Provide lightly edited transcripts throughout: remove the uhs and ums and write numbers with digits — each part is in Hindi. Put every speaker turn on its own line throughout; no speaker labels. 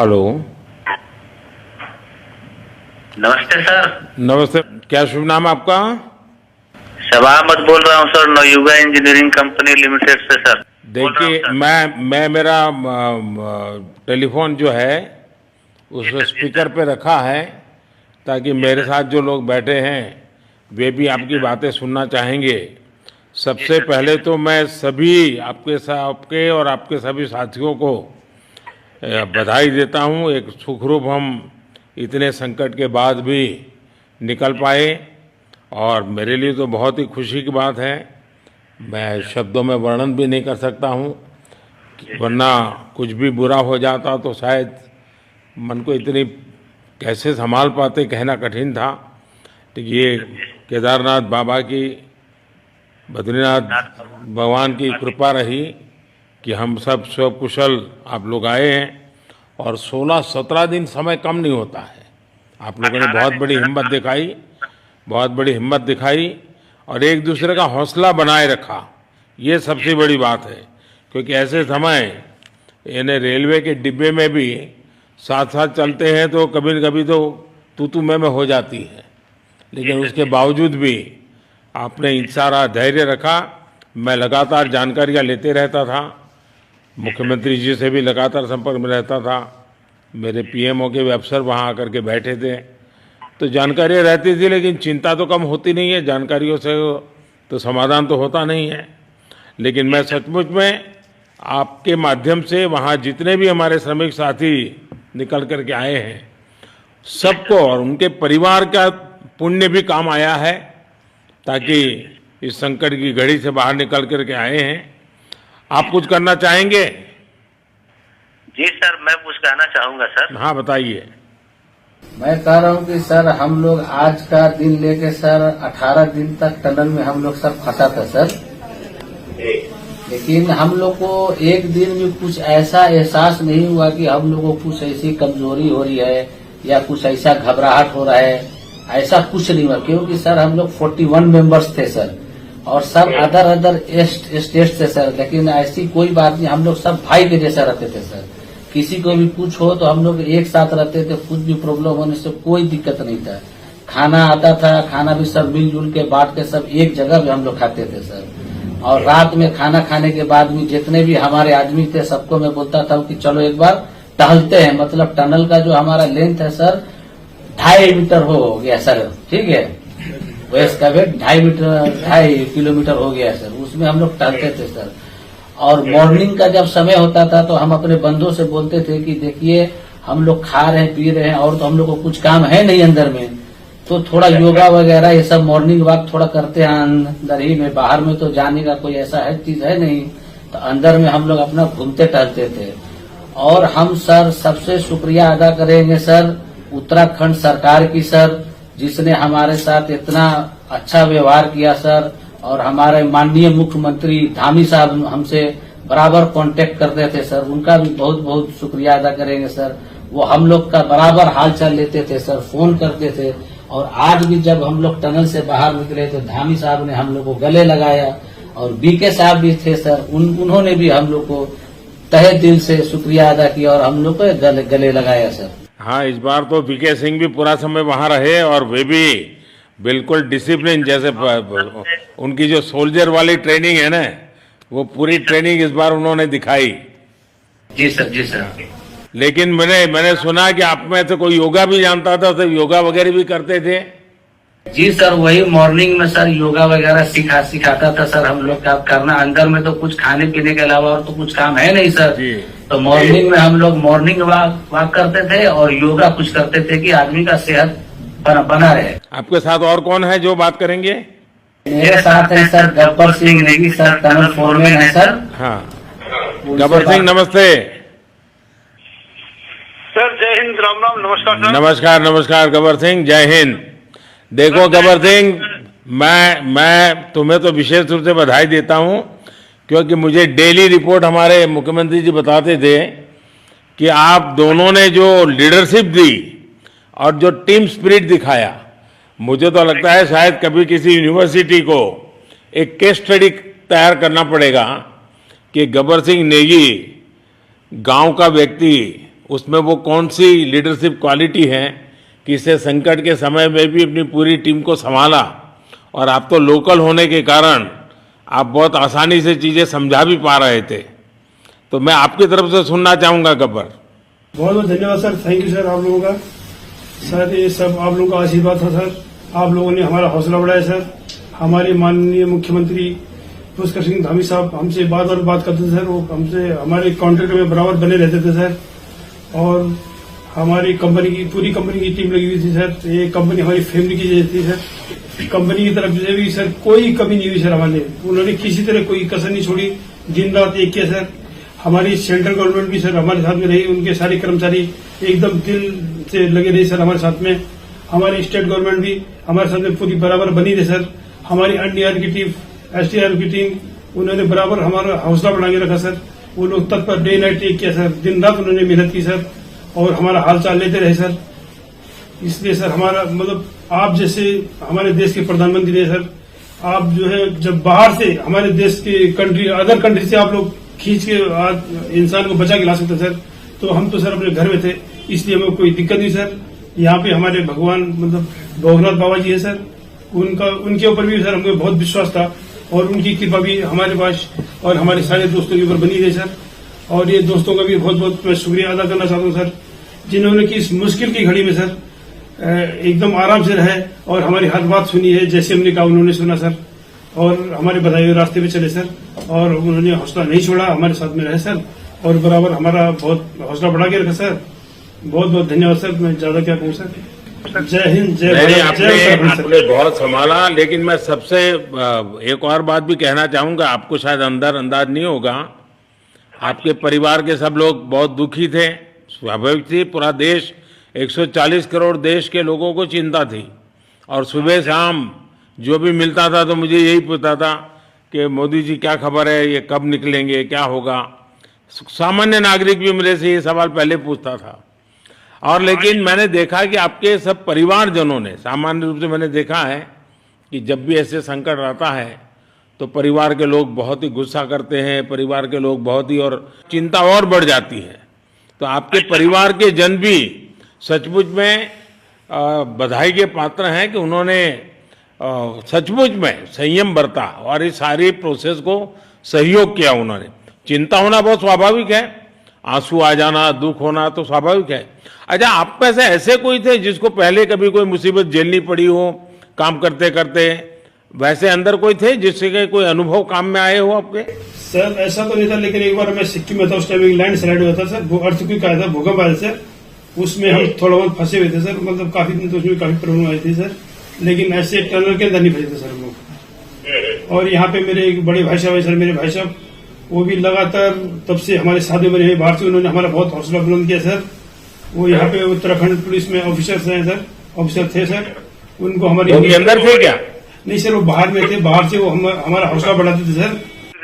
हेलो।
नमस्ते सर।
नमस्ते, क्या शुभ नाम है आपका?
शबा अहमद बोल रहा हूँ sir, Navayuga engineering company limited से सर।
देखिए, मैं मेरा टेलीफोन जो है उसको स्पीकर पे रखा है ताकि मेरे साथ जो लोग बैठे हैं वे भी आपकी बातें सुनना चाहेंगे। सबसे पहले तो मैं सभी आपके और आपके सभी साथियों को बधाई देता हूँ। एक सुखरूप हम इतने संकट के बाद भी निकल पाए और मेरे लिए तो बहुत ही खुशी की बात है। मैं शब्दों में वर्णन भी नहीं कर सकता हूँ, वरना कुछ भी बुरा हो जाता तो शायद मन को इतनी कैसे संभाल पाते कहना कठिन था। तो ये केदारनाथ बाबा की, बद्रीनाथ भगवान की कृपा रही कि हम सब स्वकुशल आप लोग आए हैं। और 16-17 दिन समय कम नहीं होता है। आप लोगों ने बहुत बड़ी हिम्मत दिखाई, बहुत बड़ी हिम्मत दिखाई और एक दूसरे का हौसला बनाए रखा। ये सबसे बड़ी बात है, क्योंकि ऐसे समय इन्हें रेलवे के डिब्बे में भी साथ साथ चलते हैं तो कभी न कभी तो तू मैं हो जाती है, लेकिन उसके बावजूद भी आपने सारा धैर्य रखा। मैं लगातार जानकारियाँ लेते रहता था, मुख्यमंत्री जी से भी लगातार संपर्क में रहता था, मेरे पीएमओ के भी अफसर वहाँ आकर के बैठे थे, तो जानकारियाँ रहती थी, लेकिन चिंता तो कम होती नहीं है। जानकारियों से तो समाधान तो होता नहीं है। लेकिन मैं सचमुच में आपके माध्यम से वहाँ जितने भी हमारे श्रमिक साथी निकल कर के आए हैं सबको और उनके परिवार का पुण्य भी काम आया है, ताकि इस संकट की घड़ी से बाहर निकल कर के आए हैं। आप कुछ करना चाहेंगे?
जी सर, मैं कुछ कहना चाहूँगा सर।
हाँ, बताइए।
मैं कह रहा हूँ कि सर हम लोग आज का दिन लेके सर 18 दिन तक टनल में हम लोग सब फंसा था सर, लेकिन हम लोग को एक दिन भी कुछ ऐसा एहसास नहीं हुआ कि हम लोग को कुछ ऐसी कमजोरी हो रही है या कुछ ऐसा घबराहट हो रहा है। ऐसा कुछ नहीं हुआ, क्योंकि सर हम लोग 41 मेंबर्स थे सर, और सब अदर स्टेट से सर, लेकिन ऐसी कोई बात नहीं। हम लोग सब भाई के जैसा रहते थे सर। किसी को भी कुछ हो तो हम लोग एक साथ रहते थे, कुछ भी प्रॉब्लम होने से कोई दिक्कत नहीं था। खाना आता था, खाना भी सब मिलजुल के बांट के सब एक जगह भी हम लोग खाते थे सर। और रात में खाना खाने के बाद भी जितने भी हमारे आदमी थे सबको मैं बोलता था कि चलो एक बार टहलते हैं। मतलब टनल का जो हमारा लेंथ है सर 2.5 मीटर हो गया सर, ठीक है, वेस्ट का वेट 2.5 किलोमीटर हो गया सर। उसमें हम लोग टहलते थे सर। और मॉर्निंग का जब समय होता था तो हम अपने बंधुओं से बोलते थे कि देखिए हम लोग खा रहे हैं पी रहे हैं और तो हम लोग को कुछ काम है नहीं अंदर में, तो थोड़ा योगा वगैरह ये सब मॉर्निंग वॉक थोड़ा करते हैं अंदर ही में। बाहर में तो जाने का कोई ऐसा है चीज है नहीं, तो अंदर में हम लोग अपना घूमते टहलते थे। और हम सर सबसे शुक्रिया अदा करेंगे सर उत्तराखंड सरकार की सर, जिसने हमारे साथ इतना अच्छा व्यवहार किया सर। और हमारे माननीय मुख्यमंत्री धामी साहब हमसे बराबर कांटेक्ट करते थे सर, उनका भी बहुत बहुत शुक्रिया अदा करेंगे सर। वो हम लोग का बराबर हाल चाल लेते थे सर, फोन करते थे। और आज भी जब हम लोग टनल से बाहर निकले तो धामी साहब ने हम लोग को गले लगाया, और बीके साहब भी थे सर, उन्होंने भी हम लोग को तहे दिल से शुक्रिया अदा किया और हम लोग को गले लगाया सर।
हाँ, इस बार तो बीके सिंह भी पूरा समय वहाँ रहे और वे भी बिल्कुल डिसिप्लिन, जैसे उनकी जो सोल्जर वाली ट्रेनिंग है ना, वो पूरी ट्रेनिंग इस बार उन्होंने दिखाई।
जी सर, जी सर।
लेकिन मैंने सुना कि आप में तो कोई योगा भी जानता था, तो योगा वगैरह भी करते थे?
जी सर, वही मॉर्निंग में सर योगा वगैरह सिखाता था सर हम लोग का करना। अंदर में तो कुछ खाने पीने के अलावा और तो कुछ काम है नहीं सर जी। तो मॉर्निंग में हम लोग मॉर्निंग वॉक करते थे और योगा कुछ करते थे कि आदमी का सेहत बना रहे।
आपके साथ और कौन है जो बात करेंगे?
मेरे साथ है sir Gabbar Singh Negi sir, tunnel foreman है सर।
हाँ, गब्बर सिंह नमस्ते
सर। जय हिंद, राम राम, नमस्कार सर।
नमस्कार नमस्कार गब्बर सिंह, जय हिंद। देखो गब्बर सिंह, मैं तुम्हें तो विशेष रूप से बधाई देता हूँ, क्योंकि मुझे डेली रिपोर्ट हमारे मुख्यमंत्री जी बताते थे कि आप दोनों ने जो लीडरशिप दी और जो टीम स्पिरिट दिखाया, मुझे तो लगता है शायद कभी किसी यूनिवर्सिटी को एक केस स्टडी तैयार करना पड़ेगा कि गब्बर सिंह नेगी गांव का व्यक्ति उसमें वो कौन सी लीडरशिप क्वालिटी है कि इससे संकट के समय में भी अपनी पूरी टीम को संभाला, और आप तो लोकल होने के कारण आप बहुत आसानी से चीज़ें समझा भी पा रहे थे। तो मैं आपकी तरफ से सुनना चाहूँगा गब्बर।
बहुत बहुत धन्यवाद सर, थैंक यू सर आप लोगों का। सर ये सब आप लोगों का आशीर्वाद था सर, आप लोगों ने हमारा हौसला बढ़ाया सर। हमारे माननीय मुख्यमंत्री पुष्कर सिंह धामी साहब हमसे बात करते थे सर, वो हमसे हमारे कॉन्ट्रैक्ट में बराबर बने रहते थे सर। और हमारी कंपनी की पूरी कंपनी की टीम लगी हुई थी सर, ये कंपनी हमारी फैमिली की जैसी थी सर। कंपनी की तरफ से भी सर कोई कमी नहीं हुई सर हमारे, उन्होंने किसी तरह कोई कसर नहीं छोड़ी, दिन रात एक किया सर। हमारी सेंट्रल गवर्नमेंट भी सर हमारे साथ में रही, उनके सारे कर्मचारी एकदम दिल से लगे रहे सर हमारे साथ में। हमारी स्टेट गवर्नमेंट भी हमारे साथ में पूरी बराबर बनी रही सर। हमारी एनडीआर की टीम, एसडीआर की टीम, उन्होंने बराबर हमारा हौसला बढ़ा के रखा सर। वो लोग तत्पर डे नाइट एक किया सर, दिन रात उन्होंने मेहनत की सर और हमारा हाल चाल लेते रहे सर। इसलिए सर हमारा मतलब आप जैसे हमारे देश के प्रधानमंत्री रहे सर, आप जो है जब बाहर से हमारे देश के कंट्री अदर कंट्री से आप लोग खींच के इंसान को बचा के ला सकते सर, तो हम तो सर अपने घर में थे, इसलिए हमें कोई दिक्कत नहीं सर। यहाँ पे हमारे भगवान मतलब भोगनाथ बाबा जी है सर, उनके ऊपर भी सर हमें बहुत विश्वास था और उनकी कृपा भी हमारे पास और हमारे सारे दोस्तों के ऊपर बनी रही सर। और ये दोस्तों का भी बहुत बहुत मैं शुक्रिया अदा करना चाहता हूँ सर, जिन्होंने कि इस मुश्किल की घड़ी में सर एकदम आराम से रहे और हमारी हर बात सुनी है, जैसे हमने कहा उन्होंने सुना सर और हमारे बताए हुए रास्ते पे चले सर। और उन्होंने हौसला नहीं छोड़ा, हमारे साथ में रहे सर और बराबर हमारा बहुत हौसला बढ़ा के रखा सर। बहुत बहुत धन्यवाद सर, मैं ज्यादा क्या कहूँ सर। जय हिंद, जय भारत, जय उत्तराखंड सर।
आपने बहुत संभाला, लेकिन मैं सबसे एक और बात भी कहना चाहूंगा, आपको शायद अंदाज नहीं होगा, आपके परिवार के सब लोग बहुत दुखी थे, स्वाभाविक थी। पूरा देश 140 करोड़ देश के लोगों को चिंता थी और सुबह शाम जो भी मिलता था तो मुझे यही पूछता था कि मोदी जी क्या खबर है, ये कब निकलेंगे, क्या होगा। सामान्य नागरिक भी मेरे से ये सवाल पहले पूछता था। और लेकिन मैंने देखा कि आपके सब परिवारजनों ने, सामान्य रूप से मैंने देखा है कि जब भी ऐसे संकट आता है तो परिवार के लोग बहुत ही गुस्सा करते हैं, परिवार के लोग बहुत ही और चिंता और बढ़ जाती है। तो आपके परिवार के जन भी सचमुच में बधाई के पात्र हैं कि उन्होंने सचमुच में संयम बरता और इस सारी प्रोसेस को सहयोग किया उन्होंने। चिंता होना बहुत स्वाभाविक है, आंसू आ जाना, दुख होना तो स्वाभाविक है। अच्छा, आप में से ऐसे कोई थे जिसको पहले कभी कोई मुसीबत झेलनी पड़ी हो काम करते करते? वैसे अंदर कोई थे जिससे कोई अनुभव काम में आए हो आपके?
सर ऐसा तो नहीं था, लेकिन एक बार मैं सिक्किम में था, उस टाइम एक लैंड स्लाइड हुआ था सर, अर्थक्वेक आया था, भूकंप आया सर, उसमें हम थोड़ा बहुत फंसे हुए थे सर, मतलब काफी दिन तो उसमें काफी प्रॉब्लम आई थी सर, लेकिन ऐसे टनल के अंदर नहीं फंसे थे सर हम लोग। और यहाँ पे मेरे एक बड़े भाई साहब है सर, मेरे भाई साहब वो भी लगातार तब से हमारे साथ में बने बाहर से, उन्होंने हमारा बहुत हौसला बुलंद किया सर। वो यहाँ पे उत्तराखंड पुलिस में ऑफिसर्स हैं सर, ऑफिसर थे सर, उनको हमारे
अंदर थे क्या?
नहीं सर, वो बाहर में थे, बाहर से वो हमारा हौसला बढ़ाते थे सर।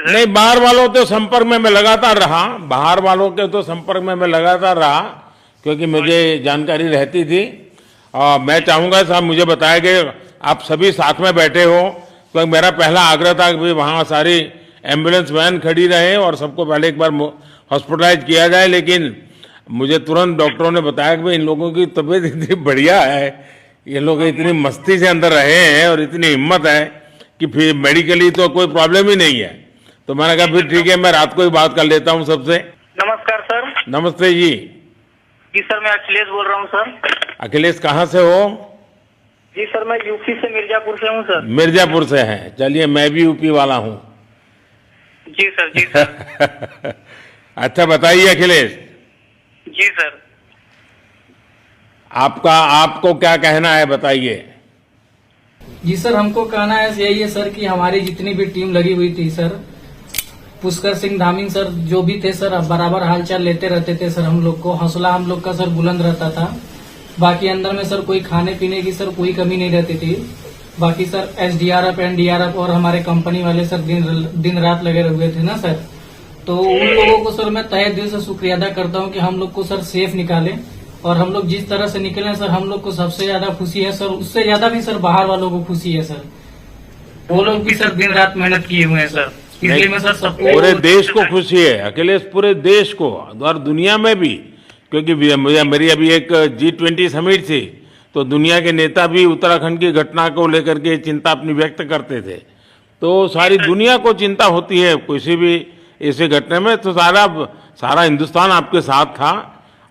नहीं, बाहर वालों के संपर्क में मैं लगातार रहा, बाहर वालों के तो संपर्क में मैं लगातार रहा क्योंकि मुझे जानकारी रहती थी। और मैं चाहूंगा साहब, मुझे बताया कि आप सभी साथ में बैठे हो, तो मेरा पहला आग्रह था कि वहाँ सारी एम्बुलेंस वैन खड़ी रहे और सबको पहले एक बार हॉस्पिटलाइज किया जाए। लेकिन मुझे तुरंत डॉक्टरों ने बताया कि भाई इन लोगों की तबीयत इतनी बढ़िया है, ये लोग इतनी मस्ती से अंदर रहे हैं और इतनी हिम्मत है कि फिर मेडिकली तो कोई प्रॉब्लम ही नहीं है। तो मैंने कहा फिर ठीक है, मैं रात को ही बात कर लेता हूँ सबसे।
नमस्कार सर।
नमस्ते जी।
जी सर, मैं अखिलेश बोल रहा हूँ सर।
अखिलेश कहाँ से हो?
जी सर, मैं यूपी से मिर्जापुर से हूँ सर।
मिर्जापुर से हैं, चलिए मैं भी यूपी वाला हूँ।
जी सर, जी सर।
अच्छा बताइए अखिलेश।
जी सर।
आपको क्या कहना है, बताइए।
जी सर, हमको कहना है यही है सर कि हमारी जितनी भी टीम लगी हुई थी सर, पुष्कर सिंह धामी सर जो भी थे सर, बराबर हालचाल लेते रहते थे सर। हम लोग को हौसला हम लोग का सर बुलंद रहता था। बाकी अंदर में सर कोई खाने पीने की सर कोई कमी नहीं रहती थी। बाकी सर एसडीआरएफ, एनडीआरएफ और हमारे कंपनी वाले सर दिन रात लगे हुए थे ना सर। तो उन लोगों को सर मैं तहे दिल से शुक्रिया अदा करता हूँ कि हम लोग को सर सेफ निकाले। और हम लोग जिस तरह से निकले सर, हम लोग को सबसे ज्यादा खुशी है सर, उससे ज्यादा भी सर बाहर वालों को खुशी है सर। वो लोग भी सर दिन रात मेहनत किए हुए हैं सर, इसलिए मैं सर सबको,
पूरे देश को खुशी है अखिलेश, पूरे देश को और दुनिया में भी क्योंकि मेरी अभी एक G20 समिट थी, तो दुनिया के नेता भी उत्तराखंड की घटना को लेकर के चिंता अपनी व्यक्त करते थे। तो सारी दुनिया को चिंता होती है किसी भी ऐसे घटना में, तो सारा हिंदुस्तान आपके साथ था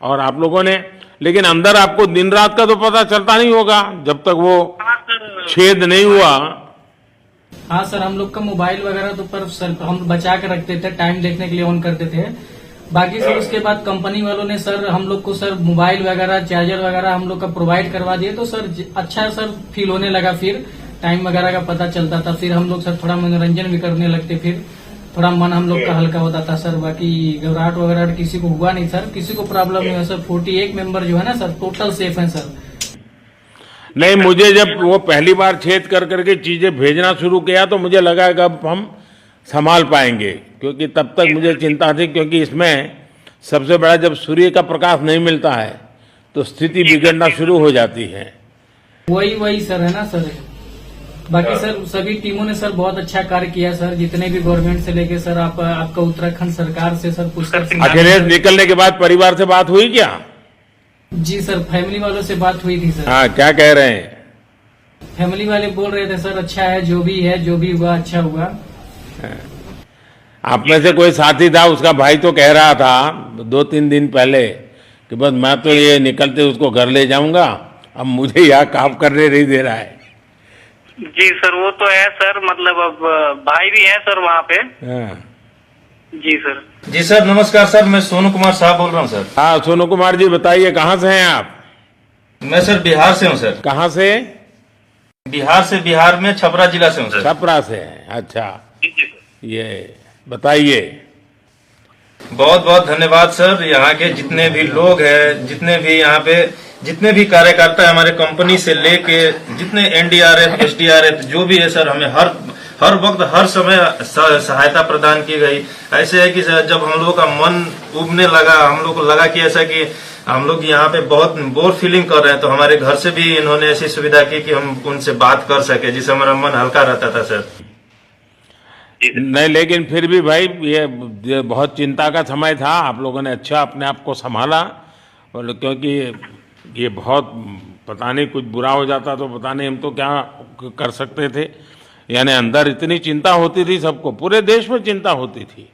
और आप लोगों ने, लेकिन अंदर आपको दिन रात का तो पता चलता नहीं होगा जब तक वो छेद नहीं हुआ।
हाँ सर, हम लोग का मोबाइल वगैरह तो पर सर हम बचा के रखते थे, टाइम देखने के लिए ऑन करते थे। बाकी सर उसके बाद कंपनी वालों ने सर हम लोग को सर मोबाइल वगैरह, चार्जर वगैरह हम लोग का प्रोवाइड करवा दिए, तो सर अच्छा सर फील होने लगा। फिर टाइम वगैरह का पता चलता था, फिर हम लोग सर थोड़ा मनोरंजन भी करने लगते, फिर थोड़ा मन हम लोग का हल्का होता था सर। बाकी घबराहट वगैरह किसी को हुआ नहीं सर, किसी को प्रॉब्लम नहीं है सर। 41 मेंबर जो है ना सर, टोटल सेफ है सर।
नहीं, मुझे जब वो पहली बार छेद कर करके चीजें भेजना शुरू किया तो मुझे लगा कि अब हम संभाल पाएंगे, क्योंकि तब तक मुझे चिंता थी, क्योंकि इसमें सबसे बड़ा जब सूर्य का प्रकाश नहीं मिलता है तो स्थिति बिगड़ना शुरू हो जाती है।
वही सर है ना सर। बाकी सर सभी टीमों ने सर बहुत अच्छा कार्य किया सर, जितने भी गवर्नमेंट से लेके सर आपका उत्तराखंड सरकार से सर पुष्कर।
अखिलेश निकलने के बाद परिवार से बात हुई क्या?
जी सर, फैमिली वालों से बात हुई थी सर।
हाँ, क्या कह रहे हैं?
फैमिली वाले बोल रहे थे सर अच्छा है, जो भी हुआ अच्छा हुआ।
आप में से कोई साथी था, उसका भाई तो कह रहा था 2-3 दिन पहले कि बस मैं तो ये निकलते उसको घर ले जाऊंगा, अब मुझे यहाँ काम करने नहीं दे रहा है।
जी सर, वो तो है सर, मतलब अब भाई भी है सर वहाँ पे।
हाँ।
जी सर।
जी सर, नमस्कार सर, मैं सोनू कुमार साहब बोल रहा हूँ सर।
हाँ, सोनू कुमार जी बताइए, कहाँ से हैं आप?
मैं सर बिहार से हूँ सर।
कहाँ से?
बिहार में छपरा जिला से हूँ सर।
छपरा से हैं, अच्छा। ये बताइए।
बहुत बहुत धन्यवाद सर। यहाँ के जितने भी लोग हैं, जितने भी कार्यकर्ता है हमारे कंपनी से लेके, जितने NDRF, SDRF जो भी है सर, हमें हर वक्त हर समय सहायता प्रदान की गई। ऐसे है कि सर जब हम लोगों का मन उबने लगा, हम लोग को लगा कि ऐसा कि हम लोग यहाँ पे बहुत बोर फीलिंग कर रहे हैं, तो हमारे घर से भी इन्होंने ऐसी सुविधा की कि हम उनसे बात कर सके, जिससे हमारा मन हल्का रहता था सर।
नहीं, लेकिन फिर भी भाई ये बहुत चिंता का समय था, आप लोगों ने अच्छा अपने आप को संभाला, और क्योंकि ये बहुत पता नहीं कुछ बुरा हो जाता तो पता नहीं हम तो क्या कर सकते थे। यानी अंदर इतनी चिंता होती थी, सबको, पूरे देश में चिंता होती थी,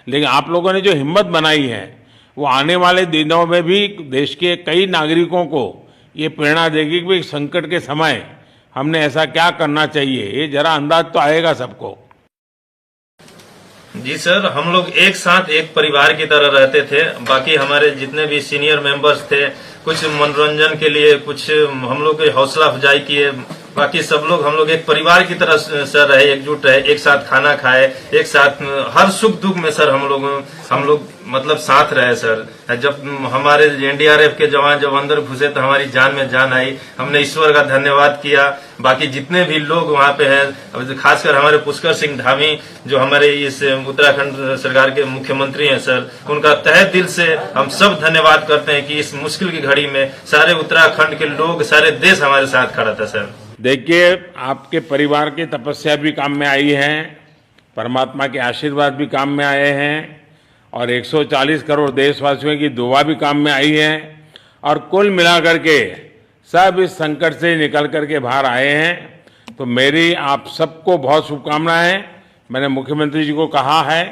लेकिन आप लोगों ने जो हिम्मत बनाई है वो आने वाले दिनों में भी देश के कई नागरिकों को ये प्रेरणा देगी कि संकट के समय हमने ऐसा क्या करना चाहिए। ये जरा अंदाज तो आएगा सबको।
जी सर, हम लोग एक साथ एक परिवार की तरह रहते थे। बाकी हमारे जितने भी सीनियर मेंबर्स थे, कुछ मनोरंजन के लिए, कुछ हम लोग की हौसला अफजाई किए। बाकी सब लोग हम लोग एक परिवार की तरह सर रहे, एकजुट रहे, एक साथ खाना खाए, एक साथ हर सुख दुख में सर हम लोग मतलब साथ रहे सर। जब हमारे NDRF के जवान जब अंदर घुसे तो हमारी जान में जान आई, हमने ईश्वर का धन्यवाद किया। बाकी जितने भी लोग वहाँ पे हैं, खासकर हमारे पुष्कर सिंह धामी जो हमारे इस उत्तराखंड सरकार के मुख्यमंत्री हैं सर, उनका तहे दिल से हम सब धन्यवाद करते हैं कि इस मुश्किल की घड़ी में सारे उत्तराखंड के लोग, सारे देश हमारे साथ खड़ा था सर।
देखिए, आपके परिवार की तपस्या भी काम में आई है, परमात्मा के आशीर्वाद भी काम में आए हैं, और 140 करोड़ देशवासियों की दुआ भी काम में आई है, और कुल मिलाकर के सब इस संकट से निकल करके बाहर आए हैं। तो मेरी आप सबको बहुत शुभकामनाएं। मैंने मुख्यमंत्री जी को कहा है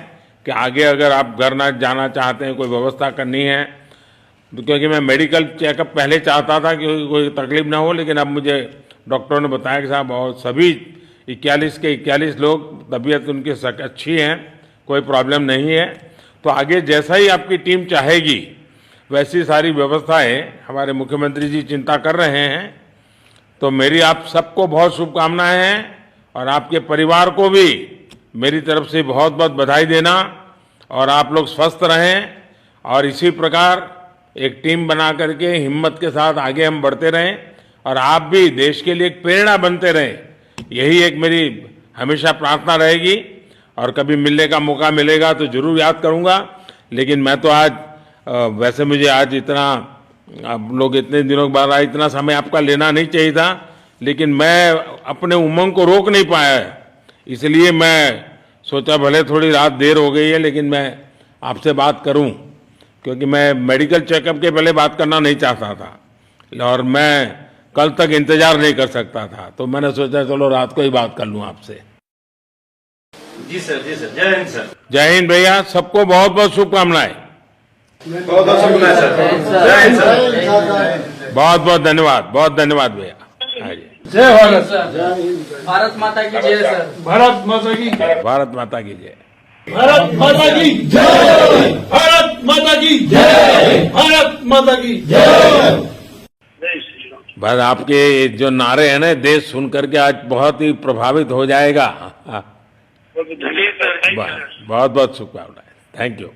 कि आगे अगर आप घर न जाना चाहते हैं, कोई व्यवस्था करनी है, तो क्योंकि मैं मेडिकल चेकअप पहले चाहता था कि कोई तकलीफ ना हो, लेकिन अब मुझे डॉक्टरों ने बताया कि साहब और सभी 41 के 41 लोग तबीयत उनकी अच्छी है, कोई प्रॉब्लम नहीं है। तो आगे जैसा ही आपकी टीम चाहेगी वैसी सारी व्यवस्थाएं हमारे मुख्यमंत्री जी चिंता कर रहे हैं। तो मेरी आप सबको बहुत शुभकामनाएं हैं, और आपके परिवार को भी मेरी तरफ से बहुत बहुत बधाई देना, और आप लोग स्वस्थ रहें, और इसी प्रकार एक टीम बना करके हिम्मत के साथ आगे हम बढ़ते रहें, और आप भी देश के लिए एक प्रेरणा बनते रहें। यही एक मेरी हमेशा प्रार्थना रहेगी, और कभी मिलने का मौका मिलेगा तो जरूर याद करूंगा। लेकिन मैं तो आज वैसे मुझे आज इतना, आप लोग इतने दिनों के बाद आए, इतना समय आपका लेना नहीं चाहिए था, लेकिन मैं अपने उमंग को रोक नहीं पाया, इसलिए मैं सोचा भले थोड़ी रात देर हो गई है लेकिन मैं आपसे बात करूं, क्योंकि मैं मेडिकल चेकअप के पहले बात करना नहीं चाहता था और मैं कल तक इंतजार नहीं कर सकता था, तो मैंने सोचा चलो रात को ही बात कर लूं आपसे।
जी सर, जय हिंद सर।
जय हिंद भैया, सबको बहुत बहुत शुभकामनाएं।
बहुत बहुत शुक्रिया सर। जय हिंद सर।
बहुत बहुत धन्यवाद भैया। हाँ जी।
जय भारत।
सर भारत माता की जय सर।
भारत माता की
भारत माता की जय।
भारत माता की जय। भारत माता की जय। भारत माता की जय।
बस आपके जो नारे हैं ना, देश सुन करके आज बहुत ही प्रभावित हो जाएगा।
जी सर,
बहुत बहुत शुभकामनाएं। Thank you.